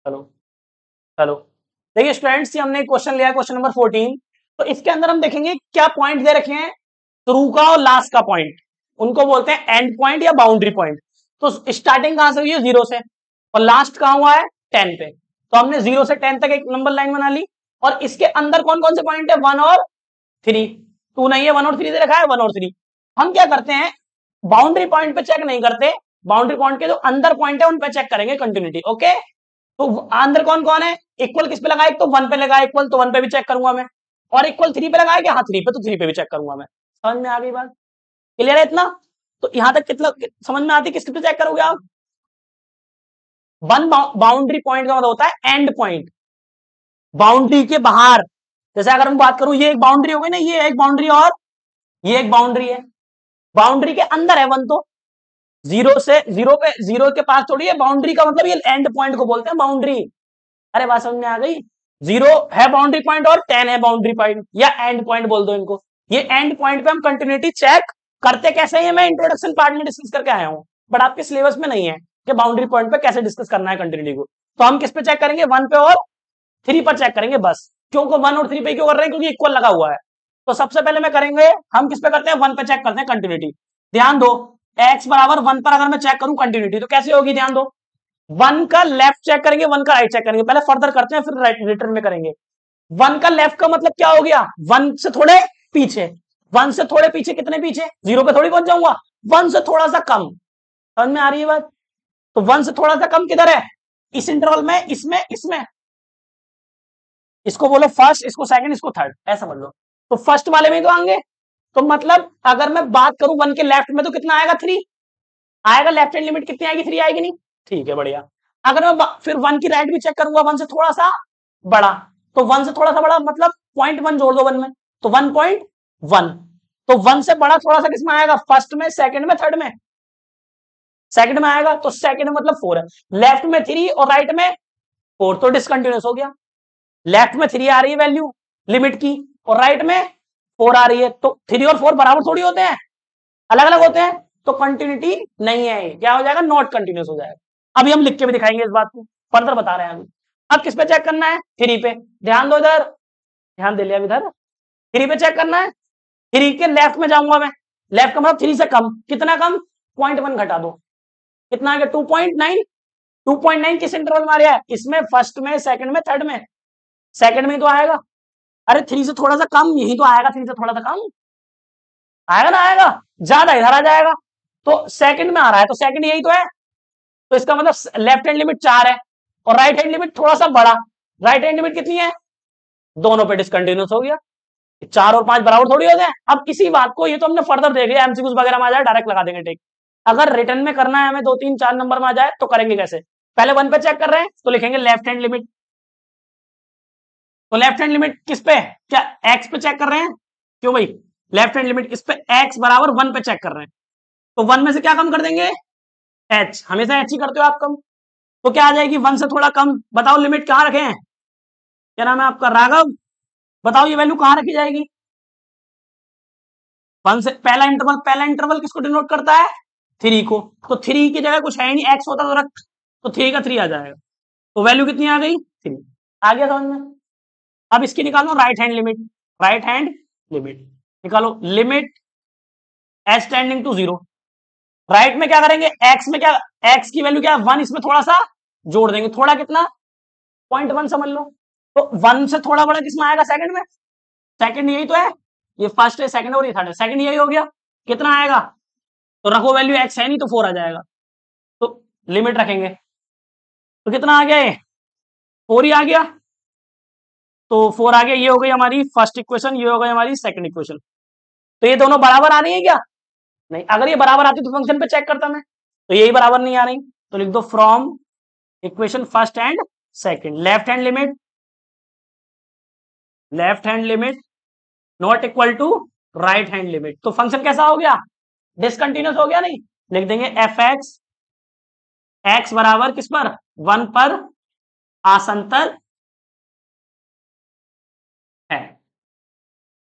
Hello hello. देखिए students, ये हमने क्वेश्चन लिया है, क्वेश्चन नंबर 14। तो इसके अंदर हम देखेंगे क्या पॉइंट दे रखे हैं, शुरू का और लास्ट का पॉइंट, उनको बोलते हैं एंड पॉइंट या बाउंड्री पॉइंट। तो स्टार्टिंग कहां से हुई है, 0 से, और लास्ट कहां हुआ है, 10 पे। तो हमने 0 से 10 तक एक नंबर लाइन बना ली, और इसके अंदर कौन कौन से पॉइंट है, 1 और 3। 2 नहीं है, 1 और 3 दे रखा है, 1 और 3। हम क्या करते हैं, बाउंड्री पॉइंट पे चेक नहीं करते, बाउंड्री पॉइंट के जो अंदर पॉइंट है उन पे चेक करेंगे कंटिन्यूटी। ओके, तो अंदर कौन कौन है, इक्वल किस पे लगा, एक तो 1 पे लगा इक्वल, तो 1 पे भी चेक करूंगा मैं, और इक्वल 3 पे लगाया क्या, हाँ 3 पे, तो 3 पे भी चेक करूंगा मैं। समझ में आ गई बात, क्लियर है इतना? तो यहां तक कितना समझ में आती है, किस पे चेक करोगे आप? वन बाउंड्री पॉइंट का मतलब होता है एंड पॉइंट, बाउंड्री के बाहर। जैसे अगर मैं बात करूं, ये एक बाउंड्री हो गई ना, ये एक बाउंड्री और ये एक बाउंड्री है, बाउंड्री के अंदर है 1, तो 0 से 0 पे, 0 के पास थोड़ी है बाउंड्री का, मतलब ये एंड पॉइंट को बोलते हैं बाउंड्री। अरे बात समझ में आ गई? 0 है बाउंड्री पॉइंट और 10 है बाउंड्री पॉइंट, या एंड पॉइंट बोल दो इनको। ये एंड पॉइंट पे हम कंटिन्यूटी चेक करते कैसे है, मैं इंट्रोडक्शन पार्ट में डिस्कस करके आया हूं, बट आपके सिलेबस में नहीं है कि बाउंड्री पॉइंट पे कैसे डिस्कस करना है कंटिन्यूटी को। तो हम किस पे चेक करेंगे, 1 पे और 3 पर चेक करेंगे बस। क्यों को 1 और 3 पे क्यों कर रहे हैं, क्योंकि इक्वल लगा हुआ है। तो सबसे पहले मैं करेंगे, हम किस पे करते हैं, 1 पे चेक करते हैं कंटिन्यूटी। ध्यान दो, x बराबर 1 पर अगर मैं चेक करूं कंटिन्यूटी तो कैसे होगी, ध्यान दो। 1 का लेफ्ट चेक करेंगे, 1 का राइट चेक करेंगे, पहले फर्दर करते हैं फिर राइट रिटर्न में करेंगे। 1 का लेफ्ट का मतलब क्या हो गया, 1 से थोड़े पीछे, 1 से थोड़े पीछे कितने पीछे, 0 पे थोड़ी पहुंच जाऊंगा, 1 से थोड़ा सा कम। समझ में आ रही है बात? तो 1 से थोड़ा सा कम किधर है, इस इंटरवल में, इसमें इसमें, इसको बोलो फर्स्ट, इसको सेकंड, इसको थर्ड, ऐसा समझ लो। तो फर्स्ट वाले में तो आएंगे, तो मतलब अगर मैं बात करूं 1 के लेफ्ट में तो कितना आएगा, 3 आएगा। लेफ्ट हैंड लिमिट कितनी आएगी, 3 आएगी नहीं, ठीक है बढ़िया। अगर मैं फिर 1 की राइट भी चेक करूंगा, 1 से थोड़ा सा बड़ा, तो 1 से थोड़ा सा बड़ा मतलब 0.1 जोड़ दो 1 में, तो 1.1। तो 1 से बड़ा थोड़ा सा किसमें आएगा, फर्स्ट में, सेकंड में, थर्ड में, सेकंड में आएगा, तो सेकंड मतलब 4 है। लेफ्ट में 3 और राइट में 4, तो डिसकंटिन्यूस हो गया। लेफ्ट में 3 आ रही है वैल्यू लिमिट की, और राइट में 4 आ रही है, तो 3 और 4 बराबर थोड़ी होते हैं, अलग अलग होते हैं, तो कंटिन्यूटी नहीं है, क्या हो जाएगा, नॉट कंटिन्यूस हो जाएगा। अभी हम लिख के भी दिखाएंगे इस बात को, फर्दर बता रहे हैं अभी। अब किस पे चेक करना है, 3 पे। ध्यान दो इधर, ध्यान दे लिया इधर, 3 पे चेक करना है। 3 के लेफ्ट में जाऊंगा मैं, लेफ्ट का मतलब 3 से कम, कितना कम, 0.1 घटा दो, कितना आ गया, 2.9। 2.9 किस इंटरवल में आ रहा है, इसमें, फर्स्ट में, सेकंड में, थर्ड में, सेकंड में तो आएगा। अरे 3 से थोड़ा सा कम, यही तो आएगा, 3 से थोड़ा सा कम आएगा ना, आएगा, ज्यादा इधर आ जाएगा, तो सेकंड में आ रहा है, तो सेकंड यही तो है। तो इसका मतलब लेफ्ट हैंड लिमिट 4 है, और राइट हैंड लिमिट थोड़ा सा बड़ा, राइट हैंड लिमिट कितनी है, दोनों पे डिसकंटिन्यूस हो गया। 4 और 5 बराबर थोड़ी होते हैं। अब इसी बात को, ये तो हमने फर्दर देख लिया, एमसीक्यूज वगैरह में आ जाए डायरेक्ट लगा देंगे टिक। अगर रिटर्न में करना है हमें 2 3 4 नंबर में आ जाए तो करेंगे कैसे, पहले 1 पे चेक कर रहे हैं तो लिखेंगे लेफ्ट हैंड लिमिट। तो लेफ्ट हैंड लिमिट किस पे, क्या एक्स पे चेक कर रहे हैं, क्यों भाई, लेफ्ट हैंड लिमिट किस पे, एक्स बराबर 1 पे चेक कर रहे हैं, तो 1 में से क्या कम कर देंगे, एच, हमेशा एच ही करते हो आप कम, तो क्या आ जाएगी, 1 से थोड़ा कम। बताओ लिमिट कहां रखे हैं, क्या नाम है आपका, राघव, बताओ ये वैल्यू कहां रखी जाएगी। 1 से पहला इंटरवल किसको डिनोट करता है, 3 को, तो 3 की जगह कुछ है नहीं, एक्स होता तो रख, तो 3 का 3 आ जाएगा, तो वैल्यू कितनी आ गई, 3। आ गया समझ में? अब इसकी निकालो right hand limit, right hand limit निकालो, limit H tending to 0। Right में क्या करेंगे, एक्स में क्या, एक्स की वैल्यू क्या है 1, इसमें थोड़ा सा जोड़ देंगे, थोड़ा कितना, 0.1 समझ लो। तो 1 से थोड़ा बड़ा किसमें आएगा, सेकंड में, सेकंड यही तो है, ये फर्स्ट है, सेकंड और ये थर्ड है, सेकंड यही हो गया, कितना आएगा, तो रखो वैल्यू एक्स है नहीं तो 4 आ जाएगा, तो लिमिट रखेंगे, तो कितना आ गया, ये 4 ही आ गया, तो 4 आ गया। ये हो गई हमारी फर्स्ट इक्वेशन, ये हो गई हमारी सेकंड इक्वेशन। तो ये दोनों बराबर आ रही है क्या, नहीं, अगर ये बराबर आती तो फंक्शन पे चेक करता मैं, तो यही बराबर नहीं आ रही, तो लिख दो from equation first and second, left hand limit not equal to right hand limit. तो फंक्शन कैसा हो गया, डिसकंटिन्यूस हो गया, नहीं, लिख देंगे एफ एक्स, एक्स बराबर किस पर, 1 पर आसंतर है।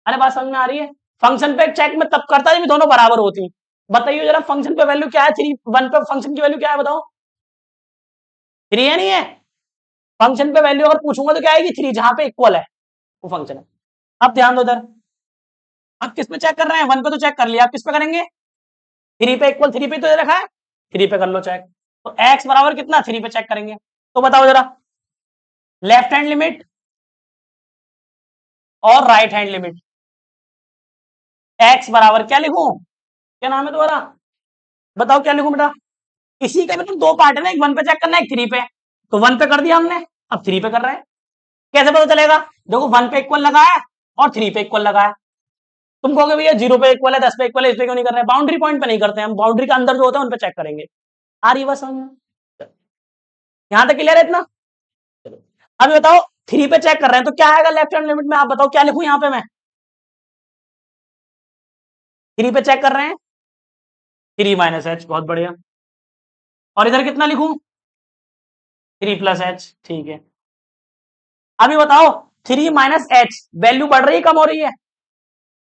अरे बात समझ में आ रही है? फंक्शन पे चेक में तब करता जब दोनों बराबर होती। बताइए जरा, फंक्शन पे वैल्यू क्या है, 3 1 पे फंक्शन की वैल्यू क्या है बताओ, 3 है नहीं है, फंक्शन पे वैल्यू अगर पूछूंगा तो क्या आएगी 3, जहां पे इक्वल है वो फंक्शन है। अब ध्यान दो इधर, अब किस पे चेक कर रहे हैं, 1 पे तो चेक कर लिया, आप किस पे करेंगे, 3 पे इक्वल 3 पे तो रखा है, 3 पे कर लो चेक। तो x बराबर कितना, 3 पे चेक करेंगे। तो बताओ जरा, लेफ्ट हैंड लिमिट और राइट हैंड लिमिट, x बराबर क्या लिखूं, क्या नाम है तुम्हारा, बताओ क्या लिखूं बेटा। इसी का मतलब दो पार्ट है ना, एक 1 पे चेक करना है, एक 3 पे। तो 1 पे कर दिया हमने, अब 3 पे कर रहे हैं। कैसे पता चलेगा, देखो 1 पे इक्वल लगा है और 3 पे इक्वल लगा है। तुम कहोगे भैया 0 पे इक्वल है, 10 पे इक्वल है, इस पे क्यों नहीं कर रहे हैं, बाउंड्री पॉइंट पे नहीं करते हैं हम, बाउंड्री के अंदर जो होता है उन पे चेक करेंगे। आ रही बात समझ में, यहां तक क्लियर है इतना। चलो अब बताओ 3 पे चेक कर रहे हैं तो क्या आएगा लेफ्ट हैंड लिमिट में, आप बताओ क्या लिखूं यहां पे मैं, 3 पे चेक कर रहे हैं 3 माइनस एच, बहुत बढ़िया। और इधर कितना लिखूं, 3 प्लस एच, ठीक है। अभी बताओ 3 माइनस एच वैल्यू बढ़ रही है कम हो रही है,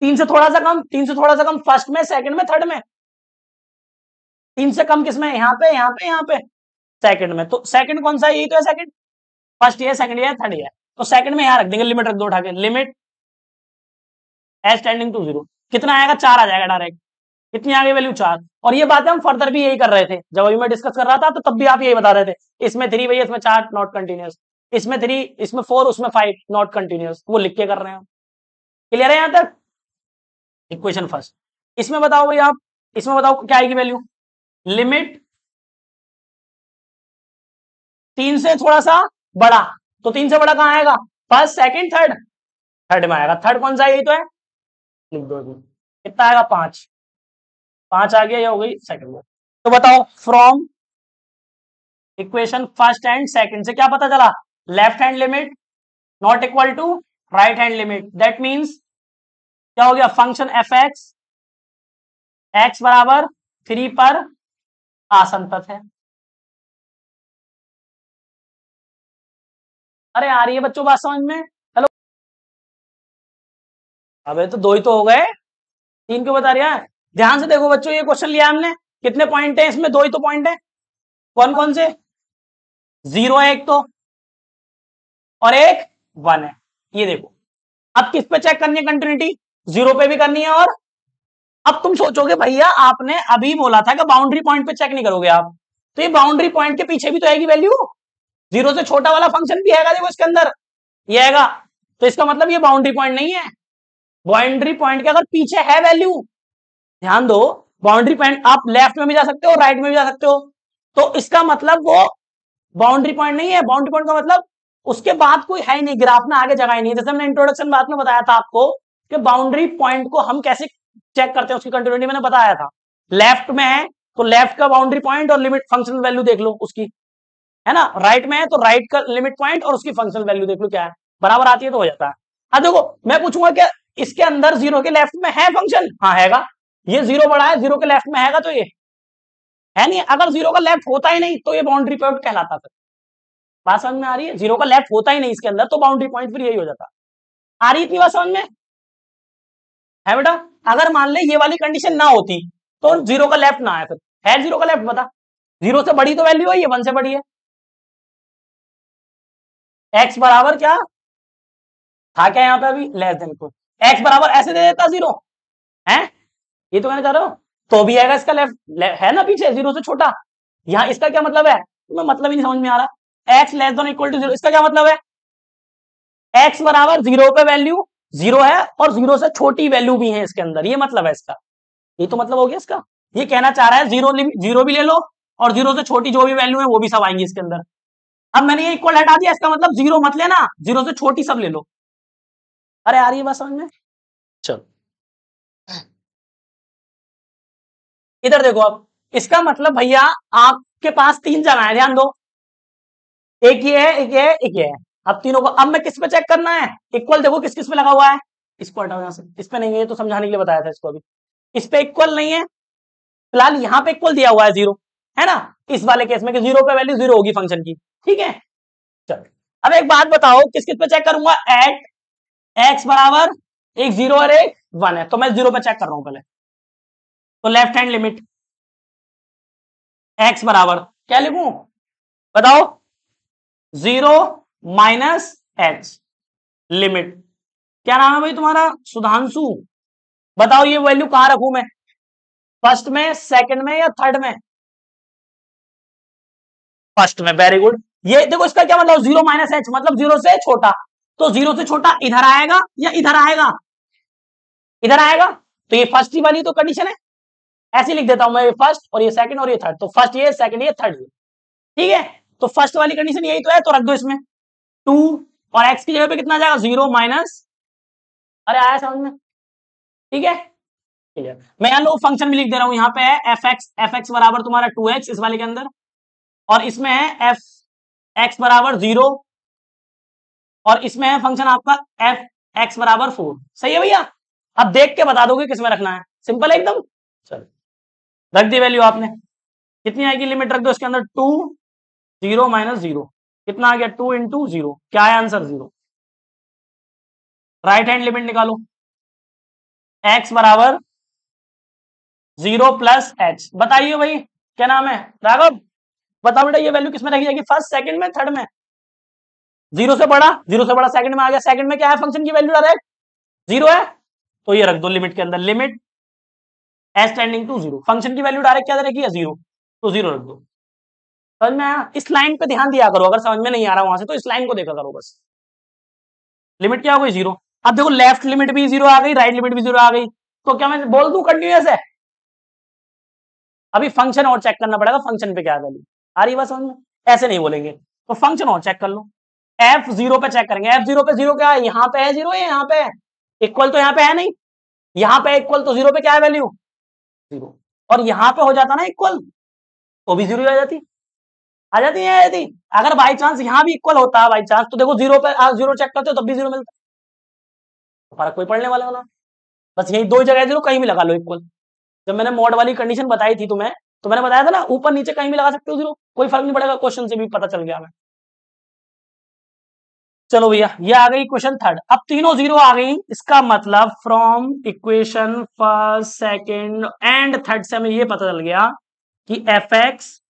3 से थोड़ा सा कम, 3 से थोड़ा सा कम, फर्स्ट में सेकंड में थर्ड में, 3 से कम किसमें, यहाँ पे यहाँ पे यहाँ पे सेकंड में। तो सेकंड कौन सा है, यही तो है सेकंड, फर्स्ट ये सेकंड ये थर्ड ये, तो सेकंड में यहाँ रख देंगे, लिमिट रख दो उठा के, लिमिट एज टेंडिंग टू 0, कितना आएगा 4 आ जाएगा डायरेक्ट, कितनी आ गई वैल्यू 4। और ये बात हम फर्दर भी यही कर रहे थे, जब अभी मैं डिस्कस कर रहा था तो तब भी आप यही बता रहे थे, इसमें 3 भैया इसमें 4 नॉट कंटिन्यूस, इसमें 3 इसमें 4 उसमें 5 नॉट कंटिन्यूस, वो लिख के कर रहे हैं। क्लियर है यहां तक, इक्वेशन फर्स्ट। इसमें बताओ भाई आप, इसमें बताओ क्या आएगी वैल्यू, लिमिट 3 से थोड़ा सा बड़ा, तो 3 से बड़ा कहां आएगा, फर्स्ट सेकंड थर्ड, थर्ड में आएगा, थर्ड कौन सा है, यही तो है, लिख दो अभी। कितना आएगा 5, 5 आ गया, ये हो गई सेकंड में। तो बताओ from equation first and second से क्या पता चला, left hand limit not equal to right hand limit, that means क्या हो गया, फंक्शन एफ एक्स एक्स बराबर 3 पर आसंतत है। अरे आ रही है बच्चों बात समझ में, हेलो, अबे तो 2 ही तो हो गए, 3 क्यों बता रहा है। ध्यान से देखो बच्चों, ये क्वेश्चन लिया हमने, कितने पॉइंट है इसमें, 2 ही तो पॉइंट है, कौन कौन से, 0 है एक तो, और एक 1 है, ये देखो। अब किस पे चेक करनी है कंटिन्यूटी, 0 पे भी करनी है, और अब तुम सोचोगे भैया आपने अभी बोला था कि बाउंड्री पॉइंट पे चेक नहीं करोगे आप, तो ये बाउंड्री पॉइंट के पीछे भी तो आएगी वैल्यू, 0 से छोटा वाला फंक्शन भी आएगा, देखो इसके अंदर ये आएगा, तो इसका मतलब ये बाउंड्री पॉइंट नहीं है, बाउंड्री पॉइंट के अगर पीछे है वैल्यू, ध्यान दो, बाउंड्री पॉइंट आप लेफ्ट में भी जा सकते हो राइट में भी जा सकते हो, तो इसका मतलब वो बाउंड्री पॉइंट नहीं है, बाउंड्री पॉइंट का मतलब उसके बाद कोई है ही नहीं, ग्राफ में आगे जगह ही नहीं है। जैसे हमने इंट्रोडक्शन बात में बताया था आपको कि बाउंड्री पॉइंट को हम कैसे चेक करते हैं, उसकी कंटिन्यूटी मैंने बताया था, लेफ्ट में है तो लेफ्ट का बाउंड्री पॉइंट और लिमिट फंक्शनल वैल्यू देख लो उसकी, है ना, राइट में है तो राइट का लिमिट पॉइंट और उसकी फंक्शनल वैल्यू देख लो क्या है, बराबर आती है तो हो जाता है। अब देखो मैं पूछूंगा क्या इसके अंदर 0 के लेफ्ट में है फंक्शन, हाँ हैगा, ये 0 बड़ा है, 0 के लेफ्ट में हैगा, तो ये है नहीं, अगर 0 का लेफ्ट होता ही नहीं तो ये बाउंड्री पॉइंट कहलाता था। बात समझ में आ रही है, 0 का लेफ्ट होता ही नहीं इसके अंदर तो बाउंड्री पॉइंट फिर यही हो जाता। आ रही इतनी बात समझ में है बेटा, अगर मान ले ये वाली कंडीशन ना होती तो 0 का लेफ्ट ना आए, फिर है 0 का लेफ्ट बता, 0 से बड़ी तो वैल्यू है, ये 1 से बड़ी है, एक्स बराबर क्या था, क्या यहाँ पे अभी लेस देन को, एक्स बराबर ऐसे दे देता 0 है, ये तो कहना चाह रहा हूं, तो भी आएगा इसका लेफ्ट, है ना पीछे 0 से छोटा, यहाँ इसका क्या मतलब है, तुम्हें मतलब ही नहीं समझ में आ रहा, x less than equal to 0, इसका क्या मतलब है, एक्स बराबर 0 पे वैल्यू 0 है और 0 से छोटी वैल्यू भी है इसके अंदर, ये मतलब है इसका, ये तो मतलब हो गया इसका, ये कहना चाह रहा है 0 भी ले लो और 0 से छोटी जो भी वैल्यू है वो भी सब आएंगी इसके अंदर। अब मैंने ये इक्वल हटा दिया, इसका मतलब 0 मत लेना, 0 से छोटी सब ले लो। अरे आ रही है बात समझ में, चलो इधर देखो, अब इसका मतलब भैया आपके पास 3 जगह है, ध्यान दो, एक ये है एक ये है एक ये है, अब तीनों को अब मैं किस पे चेक करना है, इक्वल देखो किस किस पे लगा हुआ है, इसको हटाओ यहां से, इस पे नहीं है, तो समझाने के लिए बताया था इसको, अभी इस पे इक्वल नहीं है, फिलहाल यहाँ पे इक्वल दिया हुआ है 0, है ना, इस वाले केस में कि 0 पे वैल्यू 0 होगी फंक्शन की, ठीक है। चलो अब एक बात बताओ किस किस पे चेक करूंगा, एट एक्स बराबर एक 0 और एक 1 है, तो मैं 0 पे चेक कर रहा हूं पहले, तो लेफ्ट हैंड लिमिट एक्स बराबर क्या लिखूं बताओ, 0 माइनस एच लिमिट। क्या नाम है भाई तुम्हारा? सुधांशु। बताओ ये वैल्यू कहां रखूं मैं? फर्स्ट में, सेकंड में या थर्ड में? फर्स्ट में। Very good. ये देखो इसका क्या मतलब, जीरो माइनस एच मतलब जीरो से छोटा। तो जीरो से छोटा इधर आएगा या इधर आएगा? इधर आएगा। तो ये फर्स्ट ही वाली तो कंडीशन है। ऐसे लिख देता हूं मैं, ये फर्स्ट और ये सेकंड और ये थर्ड। तो फर्स्ट ये, सेकंड ये, थर्ड ये। ठीक है। तो फर्स्ट वाली कंडीशन यही तो है, तो रख दो इसमें टू। और एक्स की जगह पे कितना आ जाएगा? Zero minus. अरे आया समझ में? ठीक है, क्लियर। मैं यहाँ लो फंक्शन भी लिख दे रहा हूं, यहाँ पे है एफ एक्स बराबर तुम्हारा 2x इस वाले के अंदर, और इसमें है एफ एक्स बराबर 0, और इसमें है फंक्शन आपका एफ एक्स बराबर 4। सही है भैया? अब देख के बता दोगे किसमें रखना है, सिंपल है एकदम। चलो रख दी वैल्यू आपने। कितनी आएगी लिमिट? रख दो इसके अंदर 2, 0 माइनस 0। कितना आ गया? 2 इंटू 0। क्या है आंसर? 0। राइट हैंड लिमिट निकालो। एक्स बराबर 0 प्लस एच। बताइए भाई क्या नाम है? राघव बताओ बेटा, ये वैल्यू किसमें रखी जाएगी? फर्स्ट, सेकंड में, थर्ड में? जीरो से बड़ा, जीरो से बड़ा सेकंड में आ गया। सेकंड में क्या है फंक्शन की वैल्यू? डायरेक्ट जीरो है, तो ये रख दो लिमिट के अंदर। Limit as tending to 0। फंक्शन की वैल्यू डायरेक्ट क्या रखी है? 0, तो 0 रख दो। समझ में आया? इस लाइन पे ध्यान दिया करो, अगर समझ में नहीं आ रहा वहां से तो इस लाइन को देखा करो बस। लिमिट क्या हो गई? 0। अब देखो लेफ्ट लिमिट भी 0 आ गई, राइट लिमिट भी 0 आ गई, तो क्या मैं बोल दूं कंटिन्यूअस है? अभी फंक्शन और चेक करना पड़ेगा, फंक्शन पे क्या वैल्यू आ रही है, बस समझ में? ऐसे नहीं बोलेंगे, तो फंक्शन और चेक कर लो। एफ जीरो पे चेक करेंगे। एफ जीरो पे जीरो क्या है? यहाँ पे है जीरो, यहाँ पे है इक्वल, तो यहाँ पे है नहीं। यहाँ पे इक्वल तो जीरो पे क्या है वैल्यू? 0। और यहाँ पे हो जाता ना इक्वल, तो भी 0 आ जाती। आ जाती है, आ जाती। अगर बाई चांस यहाँ भी इक्वल होता है बाई चांस, तो देखो 0 पे 0 चेक करते हो तब भी 0 मिलता, फर्क कोई पड़ने वाला ना। बस यही दो जगह 0, कहीं भी लगा लो इक्वल। जब मैंने मोड वाली कंडीशन बताई थी तुम्हें, तो मैंने बताया था ना ऊपर नीचे कहीं भी लगा सकते हो 0, कोई फर्क नहीं पड़ेगा, क्वेश्चन से भी पता चल गया हमें। चलो भैया ये आ गई क्वेश्चन थर्ड। अब तीनों 0 आ गई, इसका मतलब from equation first, second and third से हमें ये पता चल गया कि एफ एक्स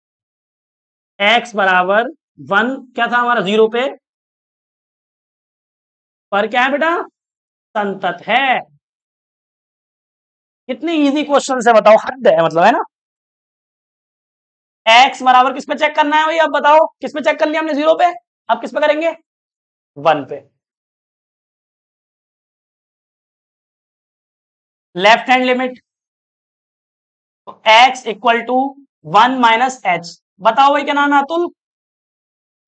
एक्स बराबर 1 क्या था हमारा? 0 पे, पर क्या है बेटा? संतत है। कितनी इजी क्वेश्चन है बताओ, हद है मतलब, है ना? एक्स बराबर किस पे चेक करना है भाई? अब बताओ किस पे चेक कर लिया हमने? 0 पे। अब किस पे करेंगे? 1 पे। Left hand limit, x equal to 1 minus h. बताओ भाई क्या नाम है? अतुल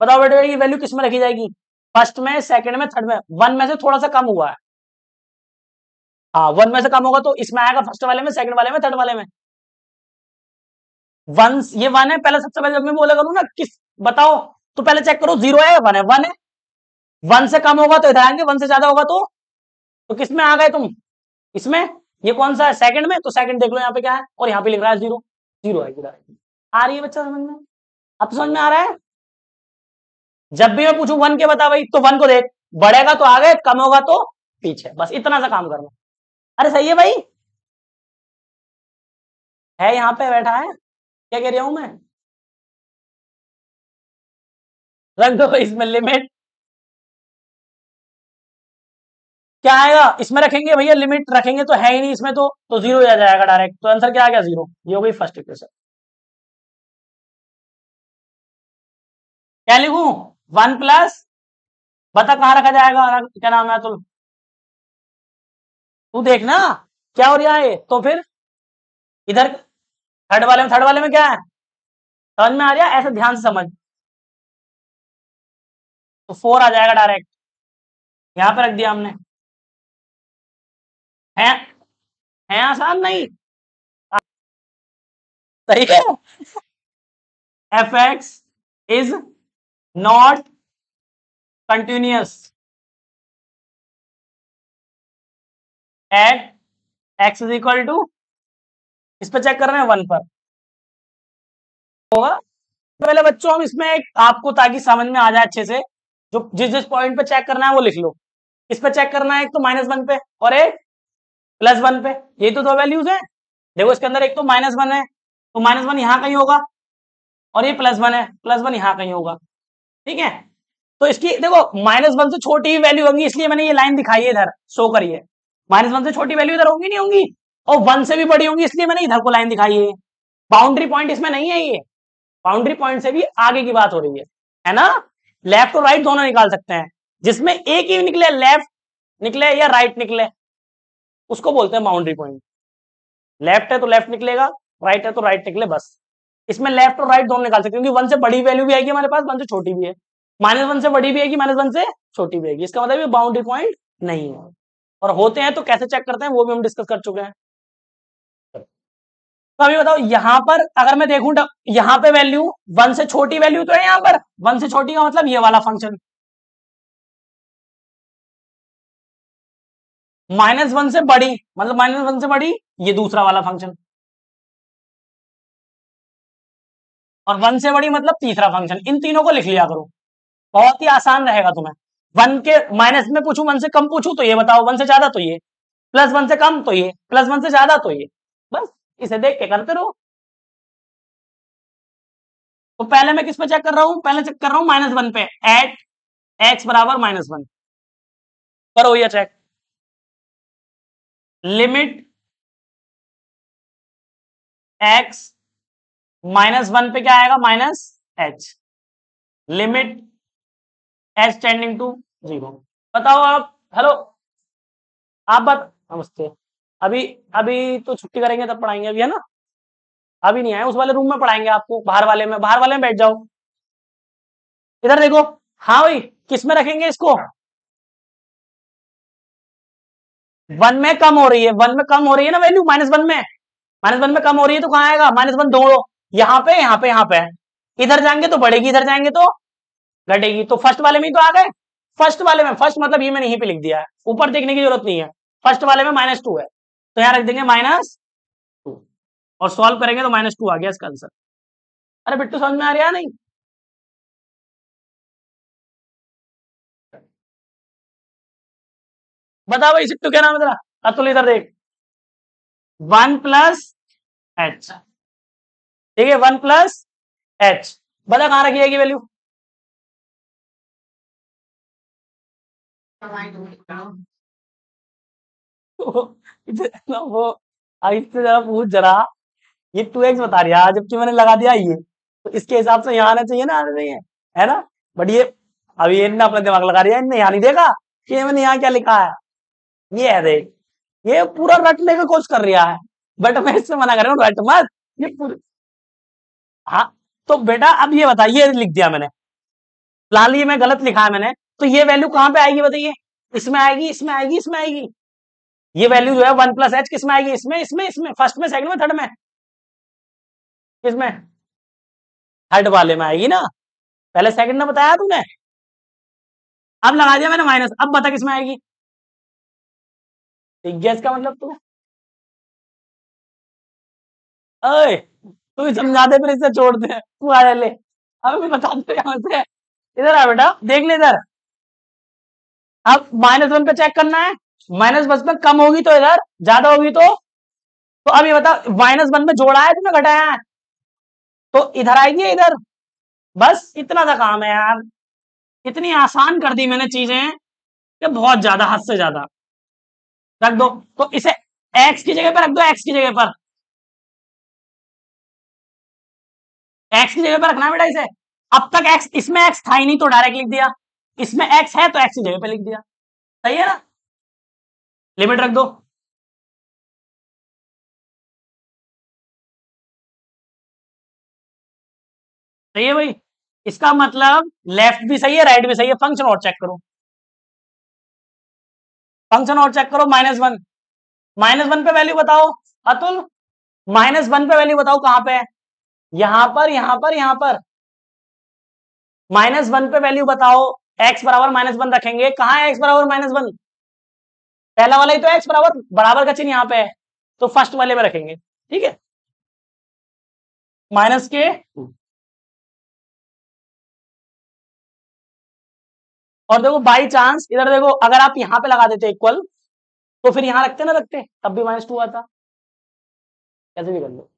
बताओ बेटे, ये वैल्यू किस में रखी जाएगी? फर्स्ट में, सेकंड में, थर्ड में? 1 में से थोड़ा सा कम हुआ है। हाँ 1 में से कम होगा तो इसमें आएगा, फर्स्ट वाले में, सेकंड वाले में, थर्ड वाले में। 1, ये 1 है। पहले सबसे पहले जब मैं बोला करूँ ना किस, बताओ तो पहले चेक करो 0 है 1 है? 1 है। 1 से कम होगा तो इधर आएंगे, 1 से ज्यादा होगा तो किस में आ गए तुम? इसमें। ये कौन सा है? सेकंड में, तो सेकंड देख लो यहाँ पे क्या है, और यहाँ पे लिख रहा है 0। 0 है इधर। आ रही है बच्चा समझ में? अब समझ में आ रहा है? जब भी मैं पूछूं 1 के बता भाई, तो 1 को देख, बढ़ेगा तो आगे, कम होगा तो पीछे, बस इतना सा काम करना। अरे सही है भाई, है यहाँ पे बैठा है, क्या कह रहा हूं मैं? रख दो इसमें लिमिट। क्या आएगा इसमें? रखेंगे भैया लिमिट, रखेंगे तो है ही नहीं इसमें, तो 0 आ जाएगा डायरेक्ट। तो आंसर क्या आ गया? 0। ये हो गई फर्स्ट इक्वेशन। क्या लिखूं? 1 प्लस, बता कहाँ रखा जाएगा? क्या नाम है? तू देखना क्या हो रहा है, तो फिर इधर थर्ड वाले में क्या है? समझ में आ रहा है? ऐसे ध्यान से समझ। तो 4 आ जाएगा डायरेक्ट, यहां पे रख दिया हमने। है है आसान नहीं? सही है। F x is not continuous at x is equal to, इस पे चेक कर रहे हैं 1 पर होगा। पहले बच्चों हम इसमें एक आपको, ताकि समझ में आ जाए अच्छे से, जो जिस जिस पॉइंट पे चेक करना है वो लिख लो। इस पे चेक करना है, एक तो -1 पे और एक +1 पे। ये तो दो वैल्यूज है। देखो इसके अंदर एक तो -1 है, तो -1 यहां कहीं होगा, और ये +1 है, +1 यहां कहीं होगा। ठीक है। तो इसकी देखो -1 से छोटी ही वैल्यू होगी, इसलिए मैंने ये लाइन दिखाई है इधर, शो करिए। -1 से छोटी वैल्यू इधर होंगी नहीं होंगी, और 1 से भी बड़ी होंगी, इसलिए मैंने इधर को लाइन दिखाई है। बाउंड्री पॉइंट इसमें नहीं है, ये बाउंड्री पॉइंट से भी आगे की बात हो रही है ना। लेफ्ट और राइट दोनों निकाल सकते हैं, जिसमें एक ही निकले, लेफ्ट निकले या राइट निकले, उसको बोलते हैं बाउंड्री पॉइंट। लेफ्ट है तो लेफ्ट निकलेगा, राइट है तो राइट निकले, बस। इसमें लेफ्ट और राइट दोनों निकाल सकते हैं, क्योंकि 1 से बड़ी वैल्यू भी आएगी हमारे पास, 1 से छोटी भी है, -1 से बड़ी भी आएगी, -1 से छोटी भी आएगी, इसका मतलब ये बाउंड्री पॉइंट नहीं है। और होते हैं तो कैसे चेक करते हैं वो भी हम डिस्कस कर चुके हैं। तो अभी बताओ, यहां पर अगर मैं देखूं यहां पे वैल्यू 1 से छोटी वैल्यू तो है, यहां पर 1 से छोटी का मतलब ये वाला फंक्शन, -1 से बड़ी मतलब -1 से बड़ी ये दूसरा वाला फंक्शन, और 1 से बड़ी मतलब तीसरा फंक्शन। इन तीनों को लिख लिया करो, बहुत ही आसान रहेगा तुम्हें। 1 के माइनस में पूछूं, 1 से कम पूछूं तो ये बताओ, 1 से ज्यादा तो ये, +1 से कम तो ये, +1 से ज्यादा तो ये, बस इसे देख के करते रहो। तो पहले मैं किस पे चेक कर रहा हूं, पहले चेक कर रहा हूं -1 पे, एट x बराबर -1, करो ये चेक। लिमिट x -1 पे क्या आएगा, -h, limit h tending to 0। बताओ आप, हेलो, आप बात, नमस्ते। अभी अभी तो छुट्टी करेंगे तब पढ़ाएंगे, अभी है ना, अभी नहीं आए, उस वाले रूम में पढ़ाएंगे आपको, बाहर वाले में बैठ जाओ। इधर देखो, हाँ भाई, किस में रखेंगे इसको, 1 में कम हो रही है, 1 में कम हो रही है ना वैल्यू, -1 में, -1 में कम हो रही है तो कहाँ आएगा, -1 दो, यहाँ पे यहाँ पे यहाँ पे, इधर जाएंगे तो बढ़ेगी, इधर जाएंगे तो घटेगी, तो फर्स्ट वाले में ही तो आ गए। फर्स्ट वाले में, फर्स्ट मतलब ये मैंने यहीं पे लिख दिया है, ऊपर देखने की जरूरत नहीं है। फर्स्ट वाले में -2 है, तो यहाँ रख देंगे -2, और सॉल्व करेंगे तो -2 आ गया इसका आंसर। अरे बिट्टू, समझ में आ रहा है नहीं? बताओ भाई, सिट्टू क्या नाम है तेरा? अतुल, इधर देख, 1 प्लस h, ठीक है, 1 प्लस h, बता कहां रखी जाएगी वैल्यू? वो इससे जरा पूछ जरा, ये 2x बता रही है, जबकि मैंने लगा दिया ये, तो इसके हिसाब से यहाँ आना चाहिए ना, आना चाहिए, है ना। बट ये अभी ये अपना दिमाग लगा रही है, इनने यहाँ नहीं देखा कि मैंने यहाँ क्या लिखा है। ये है देख, ये पूरा रटने की कोशिश कर रहा है, बट मैं इससे मना कर रहा हूँ, रट मत, ये पूरी। हाँ, तो बेटा अब ये बताइए, लिख दिया मैंने, फिलहाल ये मैं गलत लिखा है मैंने, तो ये वैल्यू कहाँ पे आएगी बताइए? इसमें आएगी, इसमें आएगी, इसमें आएगी। ये वैल्यू जो है 1 प्लस h किसमें आएगी? इसमें, इसमें, इसमें, फर्स्ट में, सेकंड में, थर्ड में, किसमें? थर्ड वाले में आएगी ना, पहले सेकंड में बताया तूने, अब लगा दिया मैंने माइनस, अब बता किसमें आएगी? गैस का मतलब तू, ओए तू ही समझा दे, फिर इससे छोड़ दे, तू आ ले, अब मैं बता दे यहाँ से। इधर आ बेटा, देख ले इधर, अब -1 पे चेक करना है, -1 में कम होगी तो इधर, ज्यादा होगी तो अब ये बता, -1 में जोड़ा है तुमने घटाया है, तो इधर आएगी इधर, बस इतना सा काम है यार, इतनी आसान कर दी मैंने चीजें कि बहुत ज्यादा, हद से ज्यादा। रख दो, तो इसे x की जगह पर रख दो, x की जगह पर, x की जगह पर रखना बेटा इसे। अब तक x, इसमें x था ही नहीं तो डायरेक्ट लिख दिया, इसमें x है तो x की जगह पे लिख दिया, सही है ना। लिमिट रख दो, सही है भाई, इसका मतलब लेफ्ट भी सही है, राइट भी सही है। फंक्शन और चेक करो, फंक्शन और चेक करो, -1, -1 पे वैल्यू बताओ अतुल, -1 पे वैल्यू बताओ कहां पे है? यहां पर, यहां पर, यहां पर, -1 पे वैल्यू बताओ, x बराबर -1 रखेंगे, कहां है x बराबर -1? पहला वाला ही तो x बराबर, बराबर का चिन्ह यहां पे है, तो फर्स्ट वाले में रखेंगे, ठीक है, माइनस के, और देखो बाई चांस इधर देखो, अगर आप यहां पे लगा देते इक्वल, तो फिर यहां रखते ना, रखते तब भी -2 आता, कैसे भी कर लो।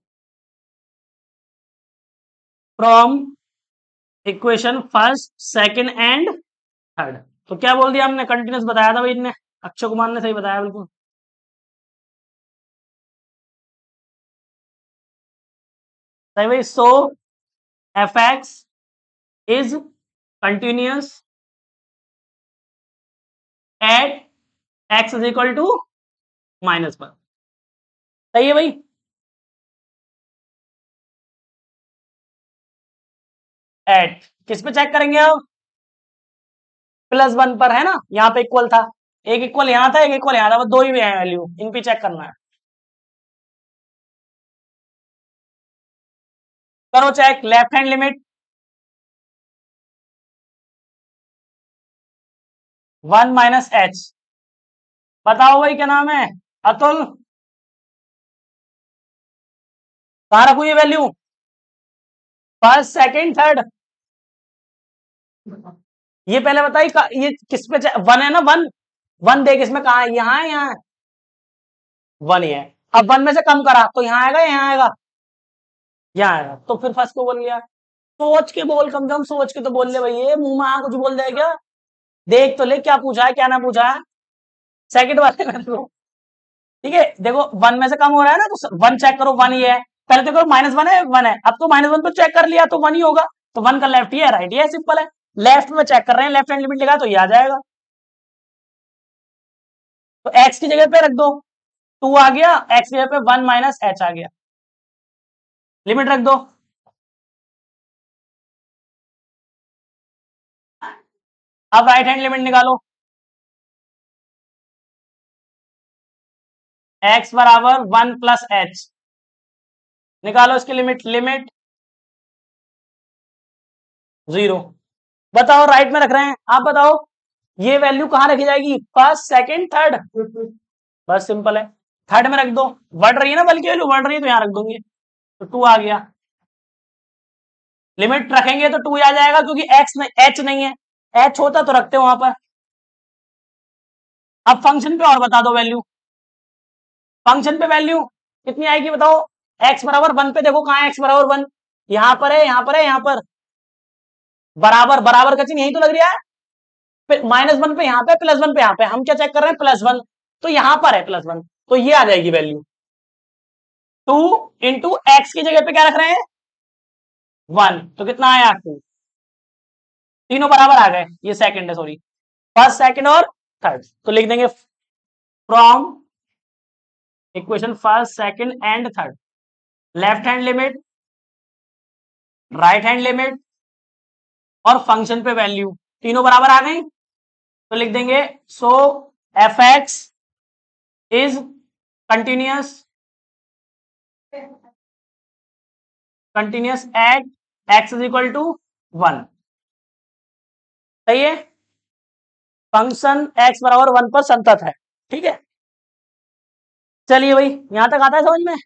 From equation first, second and third. तो क्या बोल दिया हमने, कंटिन्यूस बताया था भाई इनने, अक्षय कुमार ने सही बताया बिल्कुल। सही भाई। So F x is continuous at x is equal to -1। सही है भाई। एट किस पे चेक करेंगे अब, +1 पर है ना, यहाँ पे इक्वल था, एक इक्वल यहाँ था, एक इक्वल यहाँ था, बस दो ही है वैल्यू, इन पे चेक करना है। करो check, left hand limit 1 - h। बताओ भाई क्या नाम है, अतुल, कहाँ रखू ये वैल्यू, फर्स्ट सेकंड थर्ड, ये पहले बताइए ये किस पे, वन है ना, वन, वन देख इसमें कहा है, यहाँ है, यहाँ है, वन ही है। अब वन में से कम करा तो यहाँ आएगा, यहाँ आएगा, यहाँ आएगा, तो फिर फर्स्ट को बोल गया। सोच के बोल, कम से कम सोच के तो बोल ले भाई, ये मुंह में कुछ बोल दे क्या, देख तो ले क्या पूछा है क्या ना पूछा है। सेकंड वाले में देखो, ठीक है, देखो वन में से कम हो रहा है ना, तो वन चेक करो, वन ही है, पहले तो करो -1 है, वन है, अब तो -1 पे चेक कर लिया तो वन ही होगा, तो वन का लेफ्ट ही है, राइट ही है, सिंपल है। लेफ्ट में चेक कर रहे हैं, लेफ्ट हैंड लिमिट लिखा तो ये आ जाएगा, तो एक्स की जगह पे रख दो, टू आ गया, एक्स की जगह पे 1 - h आ गया, लिमिट रख दो। अब राइट हैंड लिमिट निकालो, x बराबर 1 + h, निकालो इसकी लिमिट, लिमिट 0। बताओ, राइट में रख रहे हैं, आप बताओ ये वैल्यू कहां रखी जाएगी, फर्स्ट सेकंड थर्ड, बस सिंपल है, थर्ड में रख दो, बढ़ रही है ना बल्कि वैल्यू बढ़ रही है तो यहां रख दूंगी, तो 2 आ गया, लिमिट रखेंगे तो 2 आ जाएगा, क्योंकि एक्स एच नहीं है, एच होता तो रखते वहां पर। अब फंक्शन पे और बता दो वैल्यू, फंक्शन पे वैल्यू कितनी आएगी बताओ, एक्स बराबर 1 पे देखो कहां है, एक्स बराबर 1, यहां पर है, यहां पर है, यहां पर, बराबर बराबर का चिन्ह यही तो लग रहा है, फिर -1 पे यहाँ पे, +1 पे यहाँ पे, हम क्या चेक कर रहे हैं, +1, तो यहां पर है +1, तो ये आ जाएगी वैल्यू, 2 इंटू एक्स की जगह पे क्या रख रहे हैं, 1, तो कितना आया 2, तीनों बराबर आ गए, ये सेकंड है सॉरी, फर्स्ट सेकंड और थर्ड, तो लिख देंगे from equation first second and third, left hand limit, right hand limit और फंक्शन पे वैल्यू तीनों बराबर आ गई, तो लिख देंगे so F x is continuous continuous at x is equal to 1। सही है, फंक्शन एक्स बराबर 1 पर संतत है, ठीक है। चलिए भाई, यहां तक आता है समझ में।